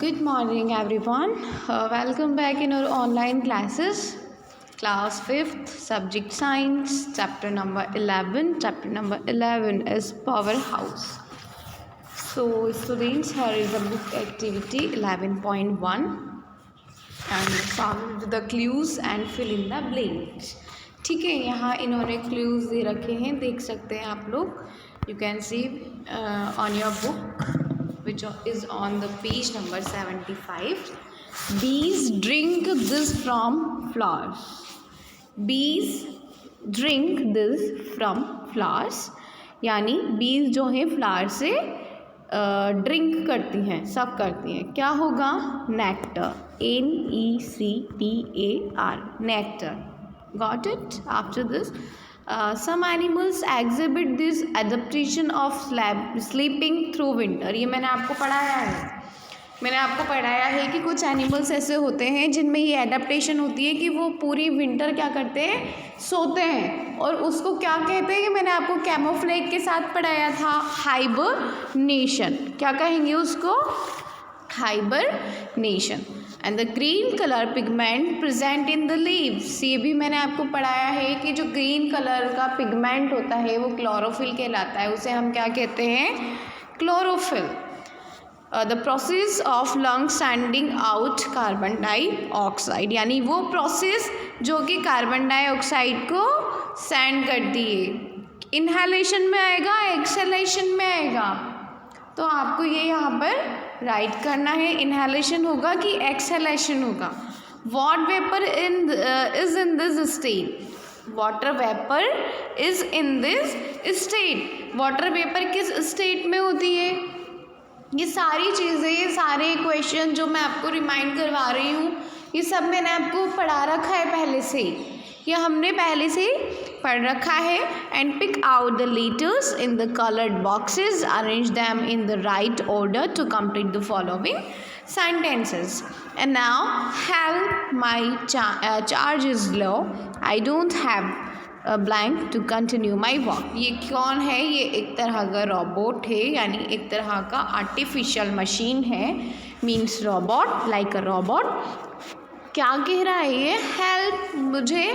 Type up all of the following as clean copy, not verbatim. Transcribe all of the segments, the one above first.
Good morning, everyone. Welcome back in our online classes. Class 5th, Subject Science, Chapter number 11. Chapter number 11 is Powerhouse. So, students, here is a book activity 11.1. And follow the clues and fill in the blanks. ठीक है, यहाँ इन्होंने clues दे रखे हैं, देख सकते हैं आप लोग. You can see on your book, which is on the page number 75. Bees drink this from flowers. Bees drink this from flowers. यानी bees जो हैं फ्लावर से ड्रिंक करती हैं, सक करती हैं. क्या होगा? Nectar. NECTAR. Nectar. Got it? After this, some animals exhibit this adaptation of sleeping through winter. ये मैंने आपको पढ़ाया है कि कुछ एनिमल्स ऐसे होते हैं जिनमें ये एडेप्टेशन होती है कि वो पूरी विंटर क्या करते हैं, सोते हैं. और उसको क्या कहते हैं कि मैंने आपको कैमोफ्लेज के साथ पढ़ाया था, हाइबरनेशन. क्या कहेंगे उसको? Hibernation. And the green colour pigment present in the leaves. ये भी मैंने आपको पढ़ाया है कि जो ग्रीन कलर का पिगमेंट होता है वो क्लोरोफिल कहलाता है. उसे हम क्या कहते हैं? Chlorophyll. The process of lung sending out carbon dioxide. यानी वो प्रोसेस जो कि कार्बन डाइऑक्साइड को सेंड करती है. इनहेलेशन में आएगा, एक्सहेलेशन में आएगा? तो आपको ये यहाँ पर राइट करना है. इनहेलेशन होगा कि एक्सहेलेशन होगा? What vapour is in this state. Water vapour is in this state. Water vapour किस स्टेट में होती है? ये सारी चीज़ें, ये सारे क्वेश्चन जो मैं आपको रिमाइंड करवा रही हूँ, ये सब मैंने आपको पढ़ा रखा है पहले से. ये हमने पहले से पढ़ रखा है. And pick out the letters in the coloured boxes, arrange them in the right order to complete the following sentences. And now, help, my charge is low. I don't have a blank to continue my walk. ये कौन है? ये एक तरह का robot है, यानी एक तरह का आर्टिफिशियल मशीन है. Means robot, like a robot. क्या कह रहा है ये? हेल्प, मुझे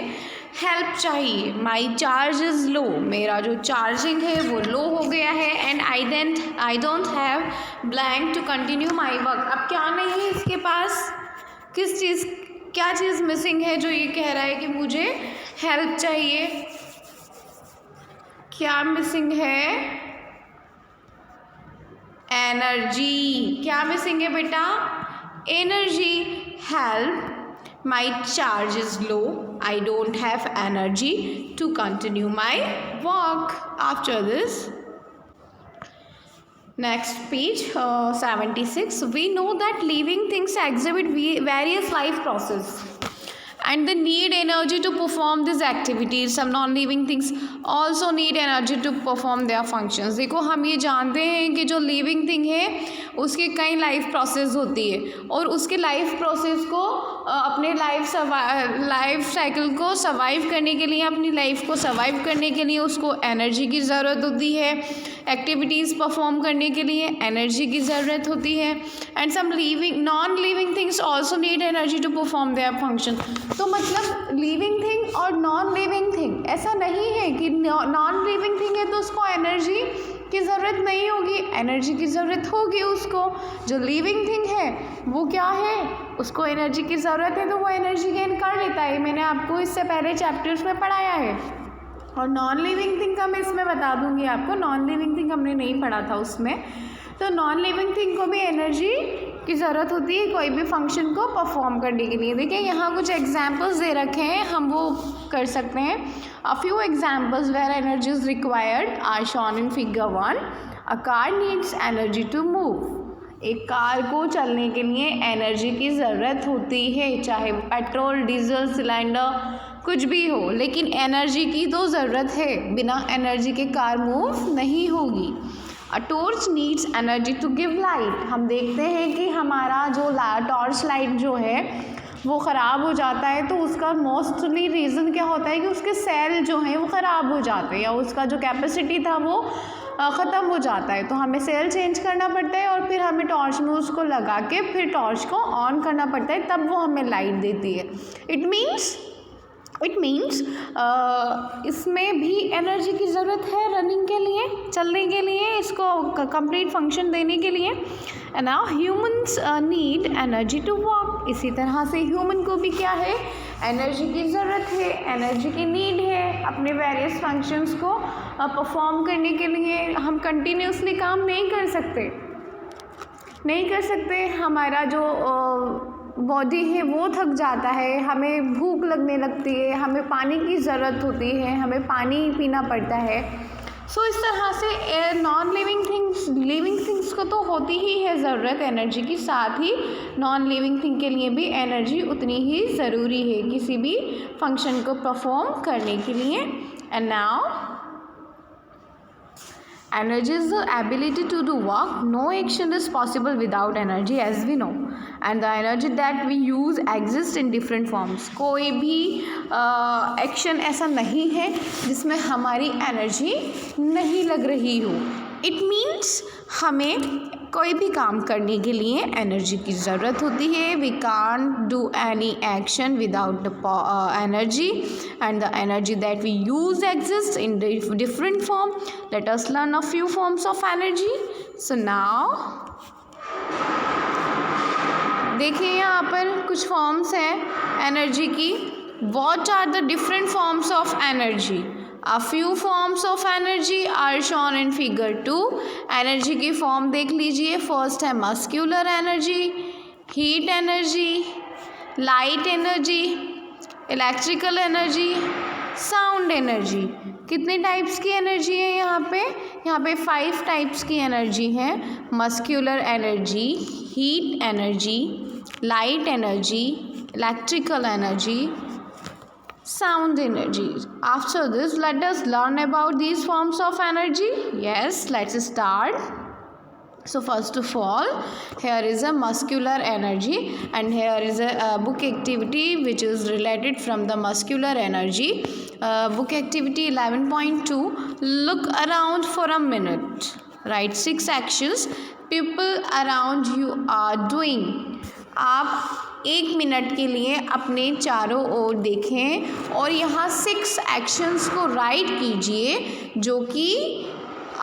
हेल्प चाहिए. My charge is low. मेरा जो चार्जिंग है वो लो हो गया है. And I don't have blank to continue my work. अब क्या नहीं है इसके पास? क्या चीज़ मिसिंग है जो ये कह रहा है कि मुझे हेल्प चाहिए? क्या मिसिंग है? एनर्जी. क्या मिसिंग है बेटा? Energy. Help, my charge is low. I don't have energy to continue my walk. After this, next page 76. We know that living things exhibit various life process and they need energy to perform these activities. Some non-living things also need energy to perform their functions. देखो, हम ये जानते हैं कि जो living thing है उसके कई लाइफ प्रोसेस होती है और उसके लाइफ प्रोसेस को अपने लाइफ साइकिल को सर्वाइव करने के लिए, अपनी लाइफ को सर्वाइव करने के लिए उसको एनर्जी की ज़रूरत होती है. एक्टिविटीज़ परफॉर्म करने के लिए एनर्जी की ज़रूरत होती है. And some non living things also need energy to perform their function. तो मतलब लिविंग थिंग और नॉन लिविंग थिंग, ऐसा नहीं है कि नॉन लिविंग थिंग है तो उसको एनर्जी की ज़रूरत नहीं होगी. एनर्जी की ज़रूरत होगी उसको. जो लिविंग थिंग है वो क्या है? उसको एनर्जी की ज़रूरत है तो वो एनर्जी गेन कर लेता है. मैंने आपको इससे पहले चैप्टर्स में पढ़ाया है. और नॉन लिविंग थिंग का मैं इसमें बता दूंगी आपको. नॉन लिविंग थिंग हमने नहीं पढ़ा था उसमें. तो नॉन लिविंग थिंग को भी एनर्जी की ज़रूरत होती है कोई भी फंक्शन को परफॉर्म करने के लिए. देखिए, यहाँ कुछ एग्जांपल्स दे रखे हैं, हम वो कर सकते हैं. A few examples where energy is required are shown in figure 1. A car needs energy to move. एक कार को चलने के लिए एनर्जी की ज़रूरत होती है, चाहे पेट्रोल, डीजल, सिलेंडर कुछ भी हो, लेकिन एनर्जी की तो ज़रूरत है. बिना एनर्जी के कार मूव नहीं होगी. A torch needs energy to give light. हम देखते हैं कि हमारा जो टॉर्च लाइट जो है वो ख़राब हो जाता है तो उसका मोस्टली रीज़न क्या होता है कि उसके सेल जो हैं वो ख़राब हो जाते हैं या उसका जो कैपेसिटी था वो ख़त्म हो जाता है, तो हमें सेल चेंज करना पड़ता है और फिर हमें टॉर्च में उसको लगा के फिर टॉर्च को ऑन करना पड़ता है, तब वो हमें लाइट देती है। इट मीन्स इसमें भी एनर्जी की ज़रूरत है रनिंग के लिए, चलने के लिए, इसको कंप्लीट फंक्शन देने के लिए। And now humans need energy to walk. इसी तरह से ह्यूमन को भी क्या है, एनर्जी की ज़रूरत है, एनर्जी की नीड है अपने वेरियस फंक्शंस को परफॉर्म करने के लिए। हम कंटिन्यूसली काम नहीं कर सकते, हमारा जो बॉडी है वो थक जाता है, हमें भूख लगने लगती है, हमें पानी की ज़रूरत होती है, हमें पानी पीना पड़ता है। सो इस तरह से नॉन लिविंग थिंग्स को तो होती ही है ज़रूरत एनर्जी की, साथ ही नॉन लिविंग थिंग के लिए भी एनर्जी उतनी ही ज़रूरी है किसी भी फंक्शन को परफॉर्म करने के लिए। And now energy is the ability to do work. No action is possible without energy, as we know, and the energy that we use exists in different forms. कोई भी एक्शन ऐसा नहीं है जिसमें हमारी एनर्जी नहीं लग रही हो। इट मीन्स हमें कोई भी काम करने के लिए एनर्जी की ज़रूरत होती है। We can't do any action without energy, and the energy that we use exist in different form. Let us learn a few forms of energy. So now देखिए यहाँ पर कुछ फॉर्म्स हैं एनर्जी की। What are the different forms of energy? A few forms of energy are shown in figure 2. Energy की form देख लीजिए। First है muscular energy, heat energy, light energy, electrical energy, sound energy. कितने types की energy है यहाँ पे 5 types की एनर्जी है। Muscular energy, heat energy, light energy, electrical energy, sound energy. After this, let us learn about these forms of energy. Yes, let's start. So first of all, here is a muscular energy, and here is a book activity which is related from the muscular energy. Book activity 11.2. Look around for a minute. Write 6 actions people around you are doing. आप 1 minute के लिए अपने चारों ओर देखें और यहाँ 6 actions को right कीजिए जो कि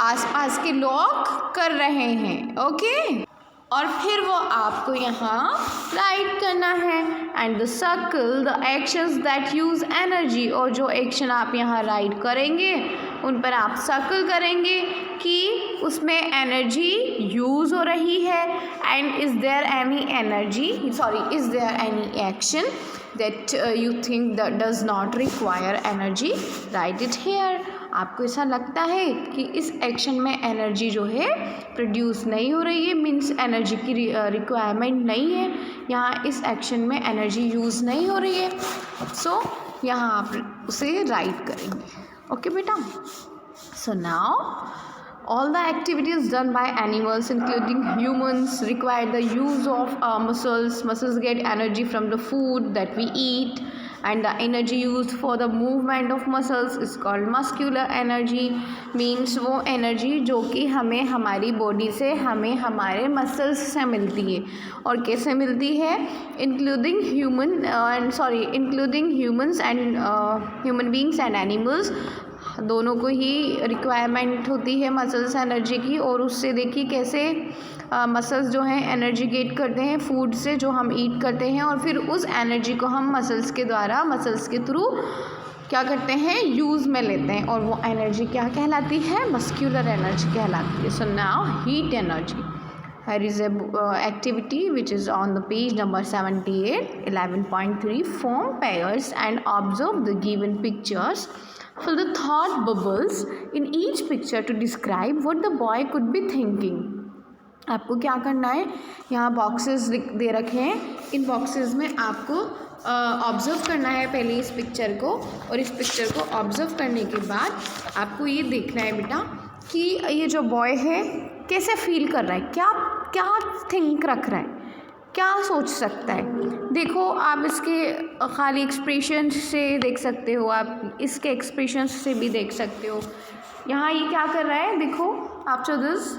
आसपास के लोग कर रहे हैं। ओके, और फिर वो आपको यहाँ राइट करना है। And the circle the actions that use energy. और जो एक्शन आप यहाँ राइट करेंगे उन पर आप सर्कल करेंगे कि उसमें एनर्जी यूज़ हो रही है। And is there any action that you think that does not require energy, write it here. आपको ऐसा लगता है कि इस एक्शन में एनर्जी जो है प्रोड्यूस नहीं हो रही है, मीन्स एनर्जी की रिक्वायरमेंट नहीं है, यहाँ इस एक्शन में एनर्जी यूज़ नहीं हो रही है, सो यहाँ आप उसे राइट करेंगे। ओके बेटा, so now all the activities done by animals including humans require the use of muscles get energy from the food that we eat, and the energy used for the movement of muscles is called muscular energy. means वो energy जो कि हमें हमारी body से हमें हमारे muscles से मिलती है। और कैसे मिलती है? including humans and human beings and animals, दोनों को ही रिक्वायरमेंट होती है मसल्स एनर्जी की। और उससे देखिए कैसे मसल्स जो हैं एनर्जी गेट करते हैं फूड से जो हम ईट करते हैं, और फिर उस एनर्जी को हम मसल्स के थ्रू क्या करते हैं, यूज़ में लेते हैं, और वो एनर्जी क्या कहलाती है? मस्क्यूलर एनर्जी कहलाती है। So now heat energy. Here is a activity which is on the page number 78, 11.3. Form pairs and observe the given pictures. Fill the thought bubbles in each picture to describe what the boy could be thinking. आपको क्या करना है? यहाँ boxes दे रखे हैं, इन boxes में आपको observe करना है पहले इस पिक्चर को, और इस पिक्चर को ऑब्ज़र्व करने के बाद आपको ये देखना है बेटा कि ये जो बॉय है कैसे फील कर रहा है, क्या थिंक रख रहा है, क्या सोच सकता है। देखो आप इसके खाली एक्सप्रेशन से देख सकते हो, आप इसके एक्सप्रेशन से भी देख सकते हो। यहाँ ये क्या कर रहा है, देखो after this?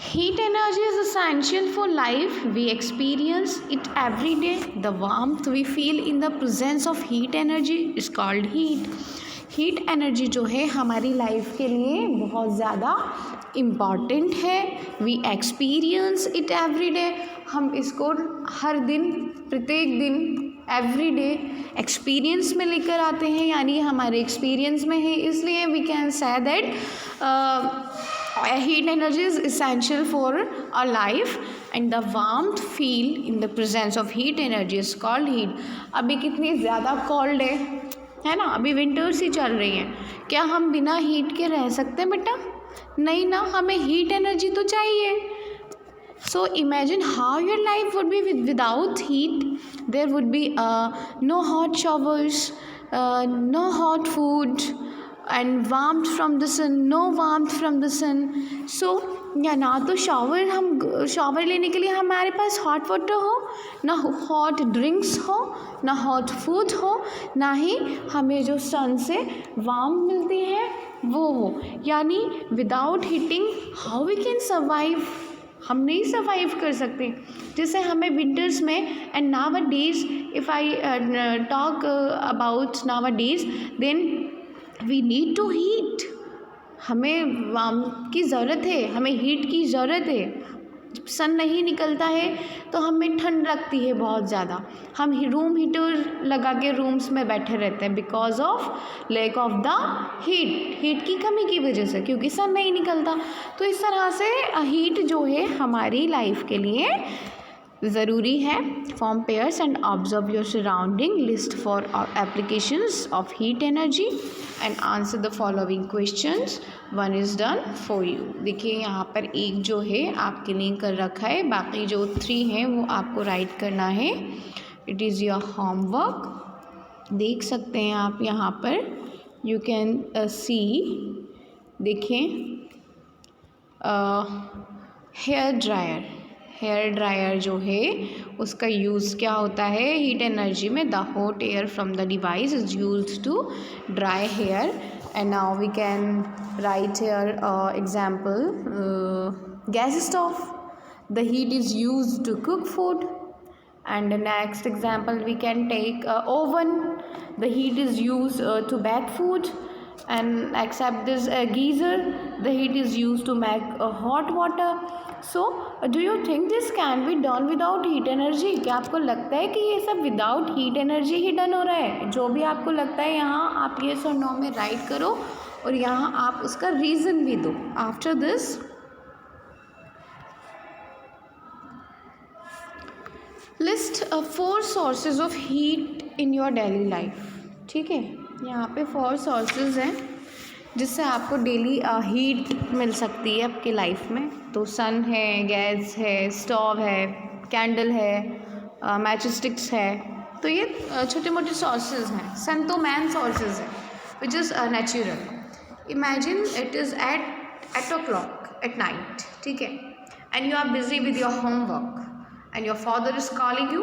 Heat energy is essential for life. We experience it every day. The warmth we feel in the presence of heat energy is called heat. Heat energy जो है हमारी लाइफ के लिए बहुत ज़्यादा इम्पॉर्टेंट है. We experience it every day. हम इसको हर दिन, प्रत्येक दिन, एवरी डे एक्सपीरियंस में लेकर आते हैं, यानी हमारे एक्सपीरियंस में है. इसलिए we can say that heat energy is essential for our life and the warmth feel in the presence of heat energy is called heat. अभी कितनी ज़्यादा cold है ना, अभी विंटर्स ही चल रही हैं. क्या हम बिना हीट के रह सकते हैं बेटा? नहीं ना, हमें हीट एनर्जी तो चाहिए. So imagine how your life would be without heat. There would be no hot showers, no hot food, and warmth from the sun, no warmth from the sun. So या ना तो shower लेने के लिए हमारे पास hot water हो, ना hot drinks हो, ना हॉट फूड हो, ना ही हमें जो सन से वार्म मिलती है वो हो. यानी without heating how we can survive? हम नहीं सर्वाइव कर सकते. जैसे हमें विंटर्स में, and nowadays if I talk about nowadays, then we need to heat. हमें वार्म की ज़रूरत है, हमें हीट की ज़रूरत है. जब सन नहीं निकलता है तो हमें ठंड लगती है बहुत ज़्यादा. हम रूम हीटर लगा के रूम्स में बैठे रहते हैं because of lack of the heat की कमी की वजह से, क्योंकि सन नहीं निकलता. तो इस तरह से हीट जो है हमारी लाइफ के लिए ज़रूरी है. Form pairs and observe your surrounding. List for applications of heat energy and answer the following questions. One is done for you. देखिए यहाँ पर एक जो है आपके लिए कर रखा है, बाकी जो 3 हैं वो आपको राइट करना है. It is your homework. देख सकते हैं आप यहाँ पर, यू कैन सी. देखें हेयर ड्रायर जो है उसका यूज़ क्या होता है हीट एनर्जी में? The hot air from the device is used to dry hair. And now we can write here example. Gas stove, the heat is used to cook food. And the next example we can take oven. The heat is used to bake food. And except this geyser, the heat is used to make hot water. So do you think this can be done without heat energy? क्या आपको लगता है कि ये सब without heat energy ही done हो रहा है? जो भी आपको लगता है यहाँ आप येस और नो में राइट करो और यहाँ आप उसका रीज़न भी दो. After this list 4 sources of heat in your daily life. ठीक है, यहाँ पे 4 सोर्सेज हैं जिससे आपको डेली हीट मिल सकती है आपकी लाइफ में. तो सन है, गैस है, स्टोव है, कैंडल है, मैचिक स्टिक्स है. तो ये छोटे मोटे सोर्सेज हैं. सन तो मैन सोर्सेज है which is natural. Imagine it is at 8 o'clock at night. ठीक है, and you are busy with your homework and your father is calling you.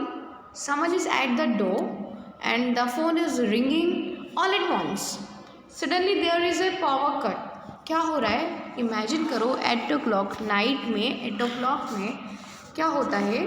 Someone is at the door and the phone is ringing all at once. Suddenly there is a power cut. क्या हो रहा है? Imagine करो 8 o'clock night में, 8 o'clock में क्या होता है?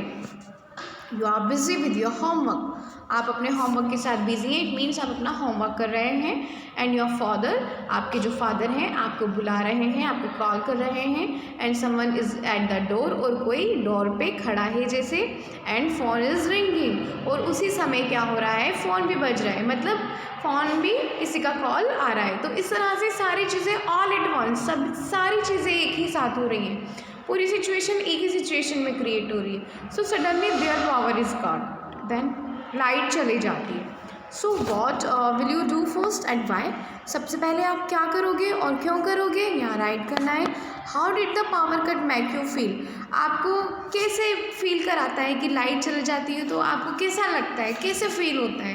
You are busy with your homework. आप अपने होमवर्क के साथ बिजी हैं. इट मीन्स आप अपना होमवर्क कर रहे हैं. एंड योर फादर, आपके जो फादर हैं आपको बुला रहे हैं, आपको कॉल कर रहे हैं. And someone is at the door, और कोई डोर पे खड़ा है जैसे. एंड फोन इज़ रिंगिंग, और उसी समय क्या हो रहा है? फ़ोन भी बज रहा है, मतलब फ़ोन भी किसी का कॉल आ रहा है. तो इस तरह से सारी चीज़ें ऑल एट वंस, सब सारी चीज़ें एक ही साथ हो रही हैं. पूरी सिचुएशन एक ही सिचुएशन में क्रिएट हो रही है. So suddenly their power is gone. Then light चली जाती है. So what will you do first and why? सबसे पहले आप क्या करोगे और क्यों करोगे? यहाँ राइट करना है. How did the power cut make you feel? आपको कैसे फील कराता है कि लाइट चली जाती है? तो आपको कैसा लगता है, कैसे फील होता है?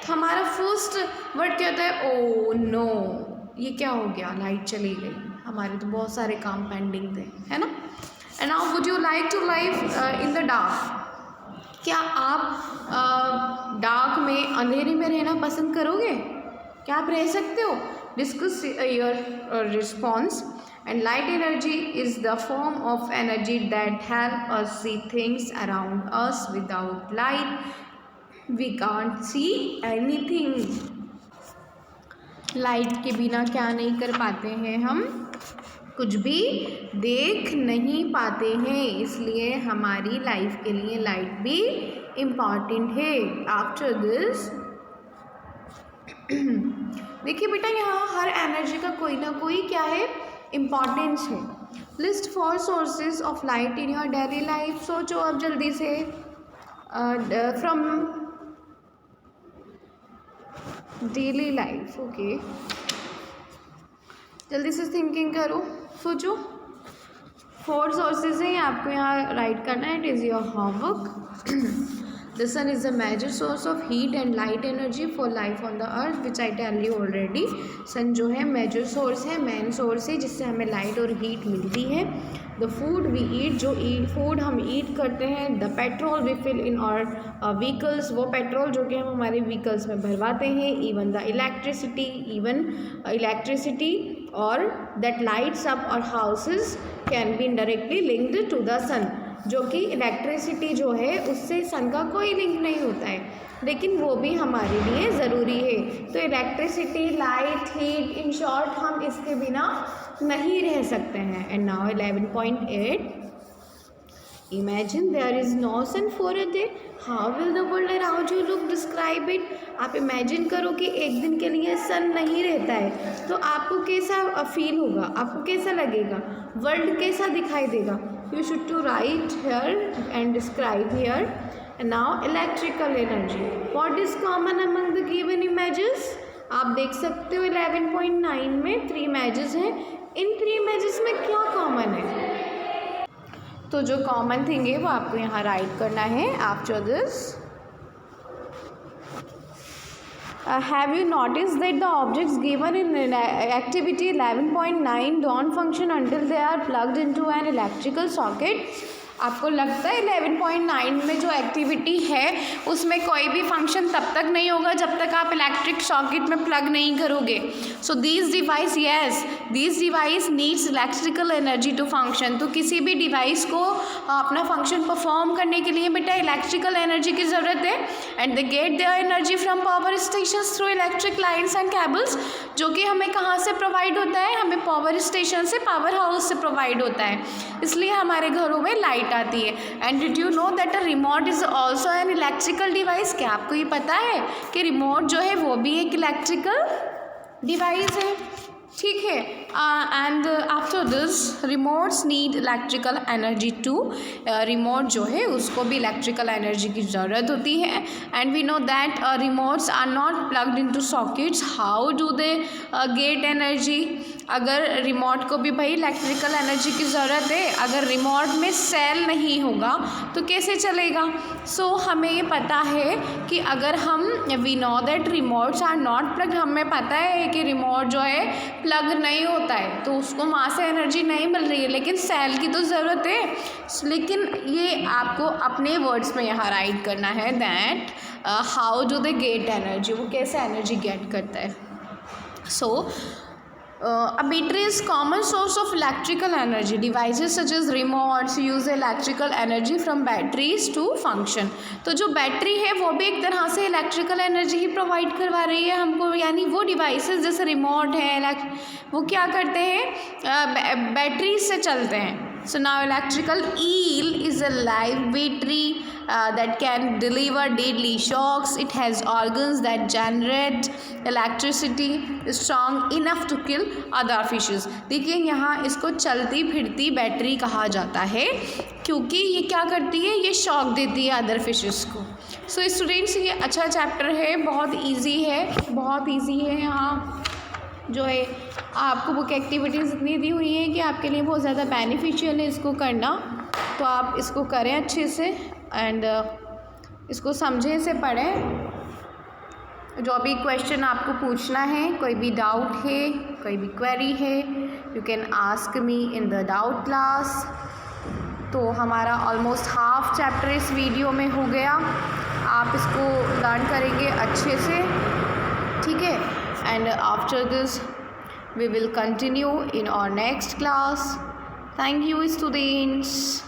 तो हमारा फर्स्ट वर्ड क्या होता है? ओ नो, ये क्या हो गया? लाइट चली गई. हमारे तो बहुत सारे काम पेंडिंग थे, है ना. And now would you like to live in the dark? क्या आप डार्क में, अंधेरे में रहना पसंद करोगे? क्या आप रह सकते हो? Discuss your response. And light energy is the form of energy that help us see things around us. Without light, we can't see anything. Light के बिना क्या नहीं कर पाते हैं हम? कुछ भी देख नहीं पाते हैं. इसलिए हमारी लाइफ के लिए लाइट भी इम्पॉर्टेंट है. आफ्टर दिस देखिए बेटा, यहाँ हर एनर्जी का कोई ना कोई क्या है, इम्पॉर्टेंस है. List 4 sources of light in your daily life. सोचो अब जल्दी से. From daily life. ओके, जल्दी से थिंकिंग करो, सोचो. 4 सोर्सेज हैं, आपको यहाँ राइट करना है. It is your homework. The sun is a major source of heat and light energy for life on the earth, which I tell you already. सन जो है मेजर सोर्स है, मेन सोर्स है, जिससे हमें लाइट और heat मिलती है. The food we eat, जो फूड हम ईट करते हैं. The petrol we fill in our vehicles, वो पेट्रोल जो कि हम हमारे व्हीकल्स में भरवाते हैं. इवन द इलेक्ट्रिसिटी और that lights up our houses can be indirectly linked to the sun. जो कि इलेक्ट्रिसिटी जो है उससे सन का कोई लिंक नहीं होता है, लेकिन वो भी हमारे लिए ज़रूरी है. तो electricity, light, heat, in short हम इसके बिना नहीं रह सकते हैं. And now 11.8. Imagine there is no sun for a day, how will the world around you look, describe it. आप इमेजिन करो कि एक दिन के लिए सन नहीं रहता है, तो आपको कैसा फील होगा, आपको कैसा लगेगा, वर्ल्ड कैसा दिखाई देगा. You should to write here and describe here. And now electrical energy. What is common among the given images? आप देख सकते हो 11.9 में 3 images हैं. इन 3 images में क्या कॉमन है? तो जो कॉमन थिंग है वो आपको यहाँ राइट करना है. After this, have you noticed that the objects given in activity 11.9 don't function until they are plugged into an electrical socket? आपको लगता है 11.9 में जो एक्टिविटी है उसमें कोई भी फंक्शन तब तक नहीं होगा जब तक आप इलेक्ट्रिक सॉकेट में प्लग नहीं करोगे. So this device, yes, this device needs electrical energy to function. तो किसी भी डिवाइस को अपना फंक्शन परफॉर्म करने के लिए बेटा इलेक्ट्रिकल एनर्जी की ज़रूरत है. And they get their energy from power station through electric lines and cables, जो कि हमें कहाँ से प्रोवाइड होता है, हमें पावर स्टेशन से, पावर हाउस से प्रोवाइड होता है. इसलिए हमारे घरों में लाइट आती है. And did you know that a remote is also an electrical device. क्या आपको ये पता है कि रिमोट जो है वो भी एक इलेक्ट्रिकल डिवाइस है? ठीक है. And after this, remotes need electrical energy too. Remote जो है उसको भी इलेक्ट्रिकल एनर्जी की ज़रूरत होती है. And we know that remotes are not plugged into sockets. How do they get energy? अगर रिमोट को भी भाई इलेक्ट्रिकल एनर्जी की ज़रूरत है, अगर रिमोट में सेल नहीं होगा तो कैसे चलेगा? सो हमें ये पता है कि अगर हम, we know that remotes are not plugged, हमें पता है कि रिमोट जो है प्लग नहीं होता है तो उसको वहाँ से एनर्जी नहीं मिल रही है, लेकिन सेल की तो ज़रूरत है. लेकिन ये आपको अपने वर्ड्स में यहाँ राइट करना है that how do they get energy, वो कैसे एनर्जी गेट करता है. सो a battery is common source of electrical energy. Devices such as remotes use electrical energy from batteries to function. तो जो बैटरी है वो भी एक तरह से इलेक्ट्रिकल एनर्जी ही प्रोवाइड करवा रही है हमको. यानी वो डिवाइसेस जैसे रिमोट है, वो क्या करते हैं, बैटरी से चलते हैं. So now electrical eel is a live battery that can deliver deadly shocks. It has organs that generate electricity strong enough to kill other fishes. देखिए यहाँ इसको चलती फिरती बैटरी कहा जाता है क्योंकि ये क्या करती है, ये शॉक देती है अदर फिशेस को. सो स्टूडेंट्स, ये अच्छा चैप्टर है, बहुत इजी है, बहुत इजी है. यहाँ जो है आपको बुक एक्टिविटीज़ इतनी दी हुई है कि आपके लिए बहुत ज़्यादा बेनिफिशियल है इसको करना. तो आप इसको करें अच्छे से एंड इसको समझें से पढ़ें. जो भी क्वेश्चन आपको पूछना है, कोई भी डाउट है, कोई भी क्वेरी है, you can ask me in the doubt class. तो हमारा ऑलमोस्ट हाफ चैप्टर इस वीडियो में हो गया. आप इसको लर्न करेंगे अच्छे से, ठीक है. and after this we will continue in our next class. Thank you, students.